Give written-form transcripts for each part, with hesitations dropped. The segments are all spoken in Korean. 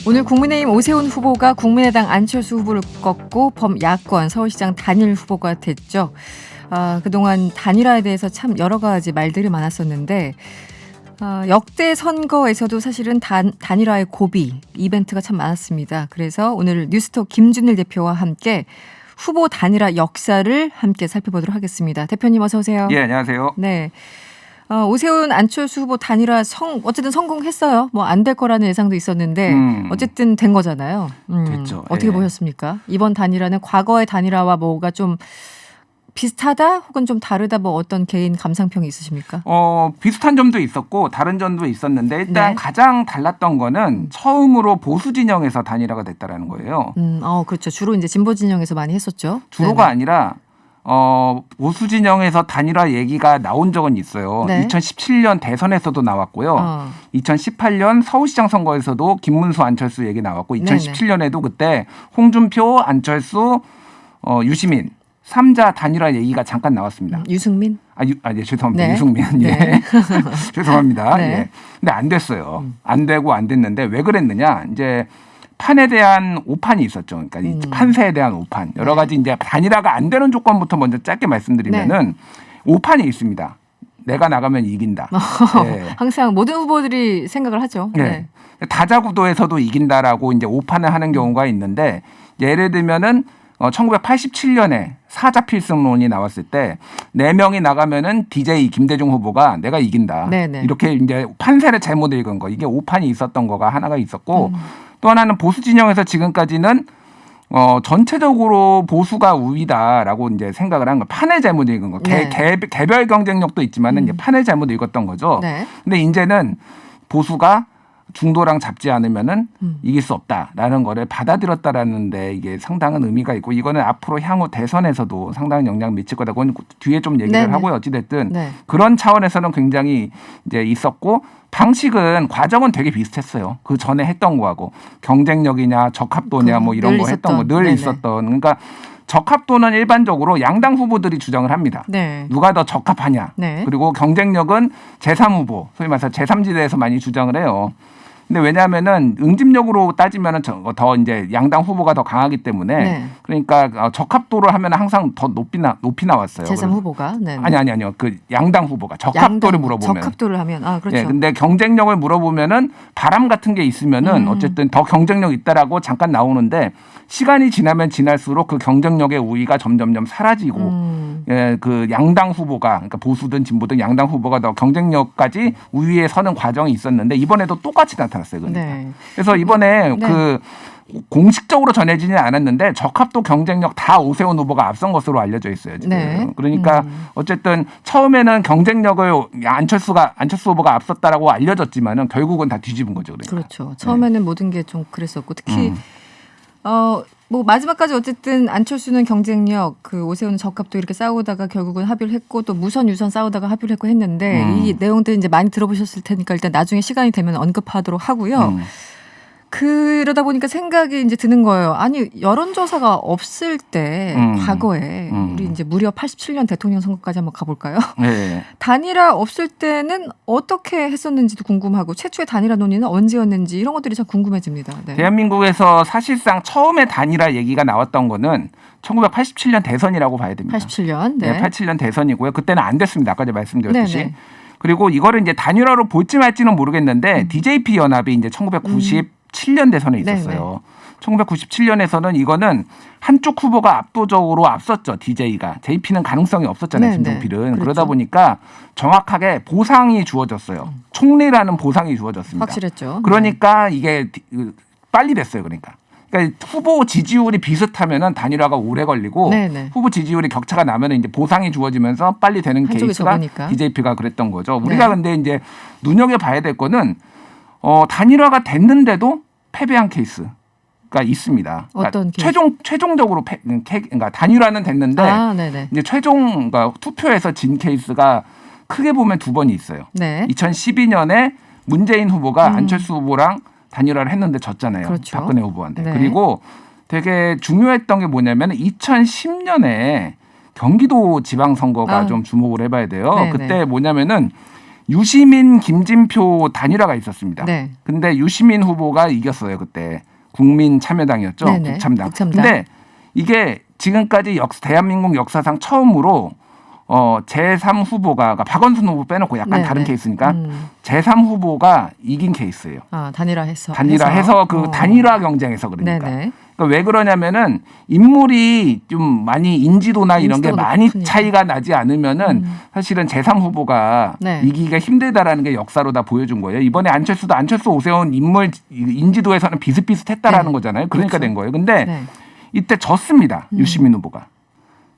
오늘 국민의힘 오세훈 후보가 국민의당 안철수 후보를 꺾고 범야권 서울시장 단일 후보가 됐죠. 그동안 단일화에 대해서 참 여러 가지 말들이 많았었는데 역대 선거에서도 사실은 단일화의 고비 이벤트가 참 많았습니다. 그래서 오늘 뉴스톡 김준일 대표와 함께 후보 단일화 역사를 함께 살펴보도록 하겠습니다. 대표님 어서 오세요. 예, 안녕하세요. 네. 오세훈 안철수 후보 단일화 어쨌든 성공했어요. 뭐 안 될 거라는 예상도 있었는데 어쨌든 된 거잖아요. 됐죠. 어떻게 보셨습니까? 이번 단일화는 과거의 단일화와 뭐가 좀 비슷하다 혹은 좀 다르다 뭐 어떤 개인 감상평이 있으십니까? 비슷한 점도 있었고 다른 점도 있었는데 일단 네. 가장 달랐던 거는 처음으로 보수 진영에서 단일화가 됐다라는 거예요. 그렇죠. 주로 이제 진보 진영에서 많이 했었죠. 주로가 네네. 아니라 보수 진영에서 단일화 얘기가 나온 적은 있어요. 네. 2017년 대선에서도 나왔고요. 2018년 서울시장 선거에서도 김문수 안철수 얘기 나왔고 2017년에도 그때 홍준표 안철수 유시민 3자 단일화 얘기가 잠깐 나왔습니다. 유승민? 예, 죄송합니다. 네. 유승민. 예. 네. 죄송합니다. 네. 예. 근데 안 됐어요. 안 되고 안 됐는데 왜 그랬느냐? 이제 판에 대한 오판이 있었죠. 그러니까 이 판세에 대한 오판. 여러 가지 이제 단일화가 안 되는 조건부터 먼저 짧게 말씀드리면은 오판이 있습니다. 내가 나가면 이긴다. 네. 항상 모든 후보들이 생각을 하죠. 네. 다자구도에서도 이긴다라고 이제 오판을 하는 경우가 있는데 예를 들면은 1987년에 사자 필승론이 나왔을 때 4명이 나가면은 DJ 김대중 후보가 내가 이긴다. 네네. 이렇게 이제 판세를 잘못 읽은 거. 이게 오판이 있었던 거가 하나가 있었고 또 하나는 보수 진영에서 지금까지는 전체적으로 보수가 우위다라고 이제 생각을 한 거. 판을 잘못 읽은 거. 네. 개별 경쟁력도 있지만은 이제 판을 잘못 읽었던 거죠. 네. 근데 이제는 보수가 중도랑 잡지 않으면은 이길 수 없다라는 거를 받아들였다라는데 이게 상당한 의미가 있고 이거는 앞으로 향후 대선에서도 상당한 영향을 미칠 거다. 그건 뒤에 좀 얘기를 네네. 하고요. 어찌됐든 네. 그런 차원에서는 굉장히 이제 있었고 방식은 과정은 되게 비슷했어요. 그 전에 했던 거하고 경쟁력이냐 적합도냐 뭐 이런 거 했던 거 늘 있었던. 그러니까 적합도는 일반적으로 양당 후보들이 주장을 합니다. 네. 누가 더 적합하냐. 네. 그리고 경쟁력은 제3후보, 소위 말해서 제3지대에서 많이 주장을 해요. 근데 왜냐하면은 응집력으로 따지면은 더 이제 양당 후보가 더 강하기 때문에 네. 그러니까 적합도를 하면 항상 더 높이 나왔어요. 제3 후보가 네. 아니요. 그 양당 후보가 적합도를 물어보면. 적합도를 하면 그렇죠. 예, 근데 경쟁력을 물어보면은 바람 같은 게 있으면은 어쨌든 더 경쟁력 있다라고 잠깐 나오는데 시간이 지나면 지날수록 그 경쟁력의 우위가 점점점 사라지고 예, 그 양당 후보가 그러니까 보수든 진보든 양당 후보가 더 경쟁력까지 우위에 서는 과정이 있었는데 이번에도 똑같이 나타났어요. 그러니까. 네. 그래서 이번에 네. 그 공식적으로 전해지지는 않았는데 적합도 경쟁력 다 오세훈 후보가 앞선 것으로 알려져 있어요. 지금. 네. 그러니까 어쨌든 처음에는 경쟁력을 안철수 후보가 앞섰다라고 알려졌지만은 결국은 다 뒤집은 거죠. 그러니까. 그렇죠. 처음에는 모든 게 좀 그랬었고 특히 뭐 마지막까지 어쨌든 안철수는 경쟁력, 그 오세훈은 적합도 이렇게 싸우다가 결국은 합의를 했고 또 무선 유선 싸우다가 합의를 했고 했는데 이 내용들 이제 많이 들어보셨을 테니까 일단 나중에 시간이 되면 언급하도록 하고요. 그러다 보니까 생각이 이제 드는 거예요. 아니 여론조사가 없을 때 과거에 우리 이제 무려 87년 대통령 선거까지 한번 가볼까요? 네. 단일화 없을 때는 어떻게 했었는지도 궁금하고 최초의 단일화 논의는 언제였는지 이런 것들이 참 궁금해집니다. 네. 대한민국에서 사실상 처음에 단일화 얘기가 나왔던 거는 1987년 대선이라고 봐야 됩니다. 87년. 네. 87년 대선이고요. 그때는 안 됐습니다. 아까 말씀드렸듯이. 네네. 그리고 이거를 이제 단일화로 볼지 말지는 모르겠는데 DJP 연합이 이제 1997년 대선에 있었어요. 1997년에서는 이거는 한쪽 후보가 압도적으로 앞섰죠. DJ가. JP는 가능성이 없었잖아요. 김종필은. 그렇죠. 그러다 보니까 정확하게 보상이 주어졌어요. 총리라는 보상이 주어졌습니다. 확실했죠. 그러니까 이게 빨리 됐어요. 그러니까 후보 지지율이 비슷하면은 단일화가 오래 걸리고 네네. 후보 지지율이 격차가 나면은 이제 보상이 주어지면서 빨리 되는 케이스가 적으니까. DJP가 그랬던 거죠. 우리가 근데 이제 눈여겨봐야 될 거는 단일화가 됐는데도 패배한 케이스가 있습니다. 어떤 그러니까 최종적으로 그러니까 단일화는 됐는데 이제 최종 그러니까 투표에서 진 케이스가 크게 보면 두 번이 있어요. 네. 2012년에 문재인 후보가 안철수 후보랑 단일화를 했는데 졌잖아요. 그렇죠. 박근혜 후보한테. 네. 그리고 되게 중요했던 게 뭐냐면 2010년에 경기도 지방선거가 좀 주목을 해봐야 돼요. 네네. 그때 뭐냐면은 유시민, 김진표 단일화가 있었습니다. 네. 근데 유시민 후보가 이겼어요. 그때 국민참여당이었죠. 네네. 국참당. 국참당. 근데 이게 지금까지 대한민국 역사상 처음으로 제3 후보가 그러니까 박원순 후보 빼놓고 약간 네네. 다른 케이스니까 제3 후보가 이긴 케이스예요. 아, 단일화해서 그 단일화 경쟁에서 그러니까. 네네. 그러니까 왜 그러냐면은 인물이 좀 많이 인지도나 이런 게 많이 높으니까. 차이가 나지 않으면은 사실은 제3 후보가 네. 이기기가 힘들다라는 게 역사로 다 보여준 거예요. 이번에 안철수 오세훈 인물 인지도에서는 비슷비슷했다라는 네. 거잖아요. 그러니까 그렇죠. 된 거예요. 근데 네. 이때 졌습니다. 유시민 후보가.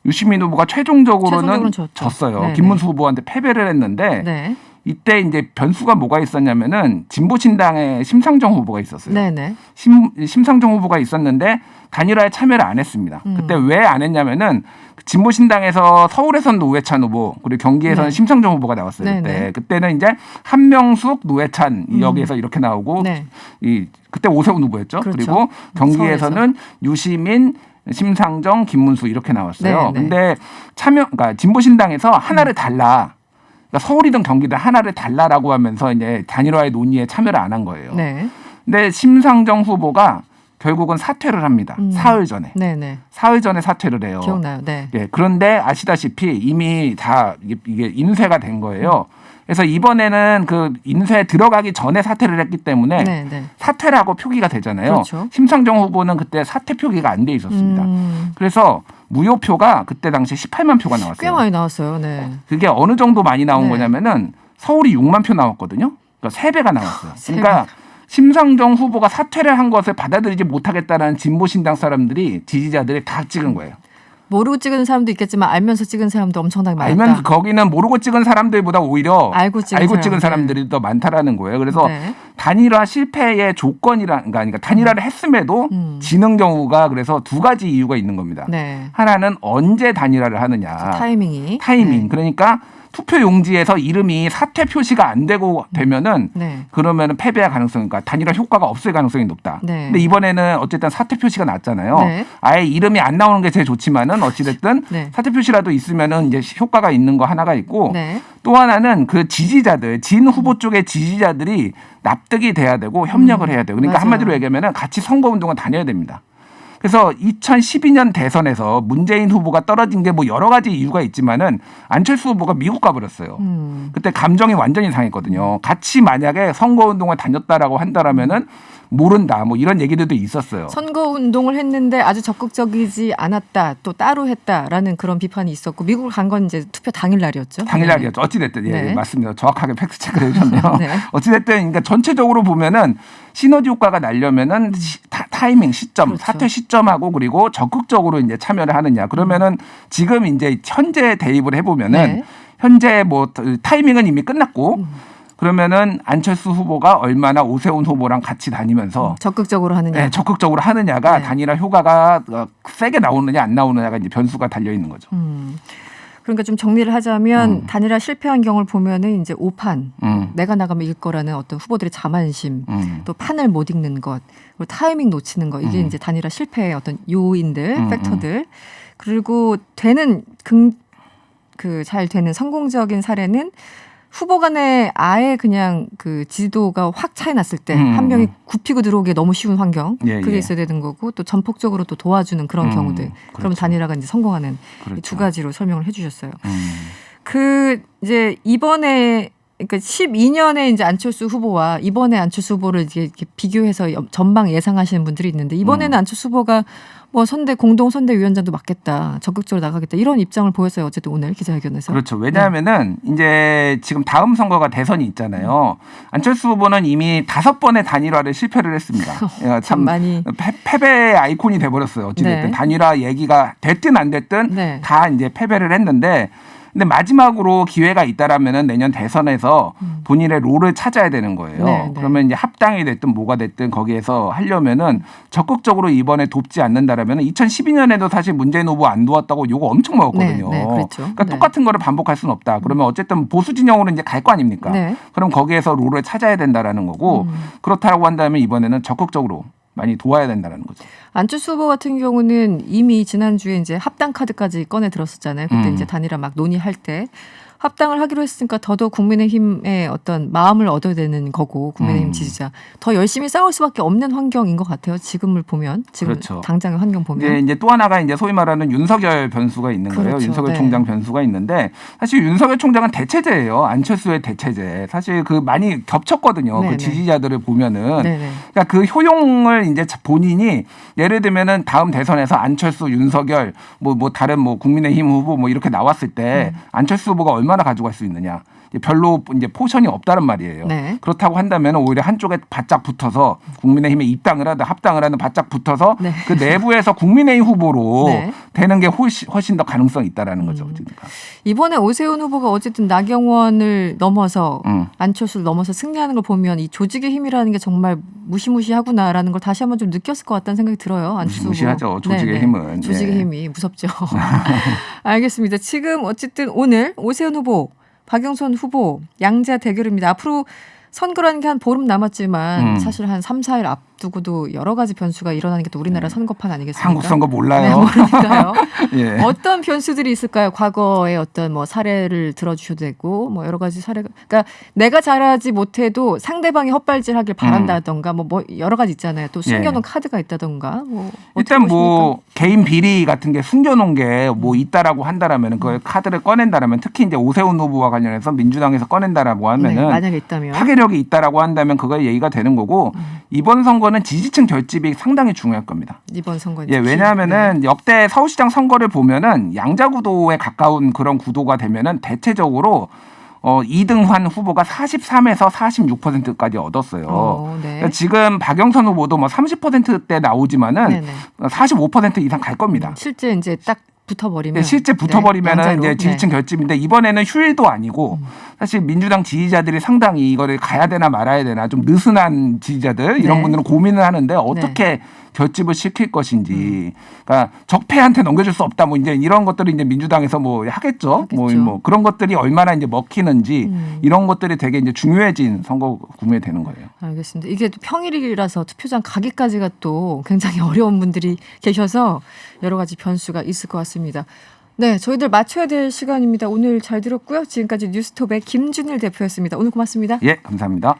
유시민 후보가 최종적으로는 졌죠. 졌어요. 네네. 김문수 후보한테 패배를 했는데 네. 이때 이제 변수가 뭐가 있었냐면은 진보신당에 심상정 후보가 있었어요. 네네. 심상정 후보가 있었는데 단일화에 참여를 안 했습니다. 그때 왜 안 했냐면은 진보신당에서 서울에선 노회찬 후보 그리고 경기에서는 네. 심상정 후보가 나왔어요. 네네. 그때는 이제 한명숙, 노회찬 여기에서 이렇게 나오고 네. 그때 오세훈 후보였죠. 그렇죠. 그리고 경기에서는 유시민, 심상정, 김문수 이렇게 나왔어요. 네, 네. 근데 그러니까 진보신당에서 하나를 달라. 그러니까 서울이든 경기든 하나를 달라라고 하면서 이제 단일화의 논의에 참여를 안 한 거예요. 네. 근데 심상정 후보가 결국은 사퇴를 합니다. 사흘 전에. 네네. 사흘 전에 사퇴를 해요. 기억나요. 네. 예, 그런데 아시다시피 이미 다 이게 인쇄가 된 거예요. 그래서 이번에는 그 인쇄 들어가기 전에 사퇴를 했기 때문에 네네. 사퇴라고 표기가 되잖아요. 그렇죠. 심상정 후보는 그때 사퇴 표기가 안 돼 있었습니다. 그래서 무효표가 그때 당시 18만 표가 나왔어요. 꽤 많이 나왔어요. 네. 그게 어느 정도 많이 나온 네. 거냐면은 서울이 6만 표 나왔거든요. 그러니까 3배가 나왔어요. 세 그러니까 심상정 후보가 사퇴를 한 것을 받아들이지 못하겠다는 진보신당 사람들이 지지자들이 다 찍은 거예요. 모르고 찍은 사람도 있겠지만 알면서 찍은 사람도 엄청나게 많았다. 알면 거기는 모르고 찍은 사람들보다 오히려 알고 찍은 사람들이 더 많다라는 거예요. 그래서 네. 단일화 실패의 그러니까 단일화를 했음에도 지는 경우가 그래서 두 가지 이유가 있는 겁니다. 네. 하나는 언제 단일화를 하느냐. 타이밍. 타이밍. 그러니까 투표 용지에서 이름이 사퇴 표시가 안 되고 되면은 네. 그러면은 패배할 가능성이 그러니까 단일화 효과가 없을 가능성이 높다. 네. 근데 이번에는 어쨌든 사퇴 표시가 났잖아요. 네. 아예 이름이 안 나오는 게 제일 좋지만은 어찌됐든 네. 사퇴 표시라도 있으면은 이제 효과가 있는 거 하나가 있고 네. 또 하나는 그 지지자들 진 후보 쪽의 지지자들이 납득이 돼야 되고 협력을 해야 돼요. 그러니까 맞아요. 한마디로 얘기하면은 같이 선거운동을 다녀야 됩니다. 그래서 2012년 대선에서 문재인 후보가 떨어진 게 뭐 여러 가지 이유가 있지만은 안철수 후보가 미국 가버렸어요. 그때 감정이 완전히 상했거든요. 같이 만약에 선거운동을 다녔다라고 한다라면은 모른다 뭐 이런 얘기들도 있었어요. 선거 운동을 했는데 아주 적극적이지 않았다. 또 따로 했다라는 그런 비판이 있었고 미국을 간 건 이제 투표 당일 날이었죠. 당일날이었죠. 어찌됐든 예, 네. 맞습니다. 정확하게 팩트 체크를 해주셨네요. 네. 어찌됐든 그러니까 전체적으로 보면은 시너지 효과가 나려면은 타이밍 시점, 그렇죠. 사퇴 시점하고 그리고 적극적으로 이제 참여를 하느냐. 그러면은 지금 이제 현재 대입을 해보면은 네. 현재 뭐 타이밍은 이미 끝났고 그러면은 안철수 후보가 얼마나 오세훈 후보랑 같이 다니면서 적극적으로 하느냐. 네, 적극적으로 하느냐가 네. 단일화 효과가 세게 나오느냐 안 나오느냐가 이제 변수가 달려 있는 거죠. 그러니까 좀 정리를 하자면 단일화 실패한 경우를 보면은 이제 오판, 내가 나가면 이길 거라는 어떤 후보들의 자만심, 또 판을 못 읽는 것, 그리고 타이밍 놓치는 것 이게 이제 단일화 실패의 어떤 요인들, 팩터들. 그리고 되는 잘 되는 성공적인 사례는 후보 간에 아예 그냥 그 지지도가 확 차이 났을 때 한 명이 굽히고 들어오기에 너무 쉬운 환경 예, 그게 예. 있어야 되는 거고 또 전폭적으로 또 도와주는 그런 경우들 그럼 그렇죠. 단일화가 이제 성공하는 그렇죠. 이 두 가지로 설명을 해주셨어요. 그 이제 이번에 그러니까 12년에 이제 안철수 후보와 이번에 안철수 후보를 이렇게 비교해서 전망 예상하시는 분들이 있는데 이번에는 안철수 후보가 뭐 공동 선대위원장도 맡겠다, 적극적으로 나가겠다 이런 입장을 보였어요. 어쨌든 오늘 기자회견에서. 그렇죠. 왜냐하면은 이제 지금 다음 선거가 대선이 있잖아요. 안철수 후보는 이미 5번의 단일화를 실패를 했습니다. 참 많이 패배의 아이콘이 돼버렸어요. 어찌됐든 네. 단일화 얘기가 됐든 안 됐든 네. 다 이제 패배를 했는데. 근데 마지막으로 기회가 있다라면은 내년 대선에서 본인의 롤을 찾아야 되는 거예요. 네, 네. 그러면 이제 합당이 됐든 뭐가 됐든 거기에서 하려면은 적극적으로 이번에 돕지 않는다라면은 2012년에도 사실 문재인 후보 안 도왔다고 요거 엄청 먹었거든요. 네, 네, 그렇죠. 그러니까 네. 똑같은 거를 반복할 수는 없다. 그러면 어쨌든 보수 진영으로 이제 갈 거 아닙니까? 네. 그럼 거기에서 롤을 찾아야 된다라는 거고 그렇다고 한다면 이번에는 적극적으로 많이 도와야 된다는 거죠. 안철수 후보 같은 경우는 이미 지난주에 이제 합당 카드까지 꺼내 들었었잖아요. 그때 이제 단일화 막 논의할 때 합당을 하기로 했으니까 더더욱 국민의힘의 어떤 마음을 얻어야 되는 거고 국민의힘 지지자 더 열심히 싸울 수밖에 없는 환경인 것 같아요. 지금을 보면 지금 그렇죠. 당장의 환경 보면 이제 또 하나가 이제 소위 말하는 윤석열 변수가 있는 거예요. 그렇죠. 윤석열 네. 총장 변수가 있는데 사실 윤석열 총장은 대체제예요. 안철수의 대체제. 사실 그 많이 겹쳤거든요. 네네. 그 지지자들을 보면은. 네네. 그러니까 그 효용을 이제 본인이 예를 들면은 다음 대선에서 안철수, 윤석열 뭐 다른 뭐 국민의힘 후보 뭐 이렇게 나왔을 때 안철수 후보가 얼마나 가져갈 수 있느냐. 별로 이제 포션이 없다는 말이에요. 네. 그렇다고 한다면 오히려 한쪽에 바짝 붙어서 국민의힘에 입당을 하든 합당을 하든 바짝 붙어서 네. 그 내부에서 국민의힘 후보로 네. 되는 게 훨씬 더 가능성이 있다라는 거죠. 그러니까. 이번에 오세훈 후보가 어쨌든 나경원을 넘어서 안철수를 넘어서 승리하는 걸 보면 이 조직의 힘이라는 게 정말 무시무시하구나라는 걸 다시 한번 좀 느꼈을 것 같다는 생각이 들어요. 안철수 후보. 무시무시하죠. 조직의 네네. 힘은. 조직의 예. 힘이 무섭죠. 알겠습니다. 지금 어쨌든 오늘 오세훈 후보, 박영선 후보 양자 대결입니다. 앞으로 선거라는 게 한 보름 남았지만 사실 한 3, 4일 앞두고도 여러 가지 변수가 일어나는 게 또 우리나라 선거판 아니겠습니까? 한국 선거 네, 몰라요. 모르니까요. 예. 어떤 변수들이 있을까요? 과거의 어떤 뭐 사례를 들어주셔도 되고 뭐 여러 가지 사례가 그러니까 내가 잘하지 못해도 상대방이 헛발질하길 바란다던가 뭐 여러 가지 있잖아요. 또 숨겨놓은 카드가 있다던가 뭐 일단 뭐 개인 비리 같은 게 숨겨놓은 게 뭐 있다라고 한다라면 그걸 카드를 꺼낸다라면 특히 이제 오세훈 후보와 관련해서 민주당에서 꺼낸다라고 하면은 네, 만약에 있다면 파괴력이 있다라고 한다면 그거에 예의가 되는 거고 이번 선거는 지지층 결집이 상당히 중요할 겁니다. 이번 선거는 예, 왜냐하면은 역대 서울시장 선거를 보면은 양자 구도에 가까운 그런 구도가 되면은 대체적으로 2등한 후보가 43에서 46%까지 얻었어요. 네. 그러니까 지금 박영선 후보도 뭐 30%대 나오지만은 네네. 45% 이상 갈 겁니다. 실제 이제 딱 붙어버리면 네, 실제 붙어버리면은 양자로. 이제 지지층 결집인데 이번에는 휴일도 아니고 사실 민주당 지지자들이 상당히 이거를 가야 되나 말아야 되나 좀 느슨한 지지자들 이런 네. 분들은 고민을 하는데 어떻게 결집을 시킬 것인지, 그러니까 적폐한테 넘겨줄 수 없다 뭐 이제 이런 것들이 이제 민주당에서 뭐 하겠죠. 뭐 그런 것들이 얼마나 이제 먹히는지 이런 것들이 되게 이제 중요해진 선거 구문이 되는 거예요. 알겠습니다. 이게 또 평일이라서 투표장 가기까지가 또 굉장히 어려운 분들이 계셔서 여러 가지 변수가 있을 것 같습니다. 네, 저희들 맞춰야 될 시간입니다. 오늘 잘 들었고요. 지금까지 뉴스톱의 김준일 대표였습니다. 오늘 고맙습니다. 예, 감사합니다.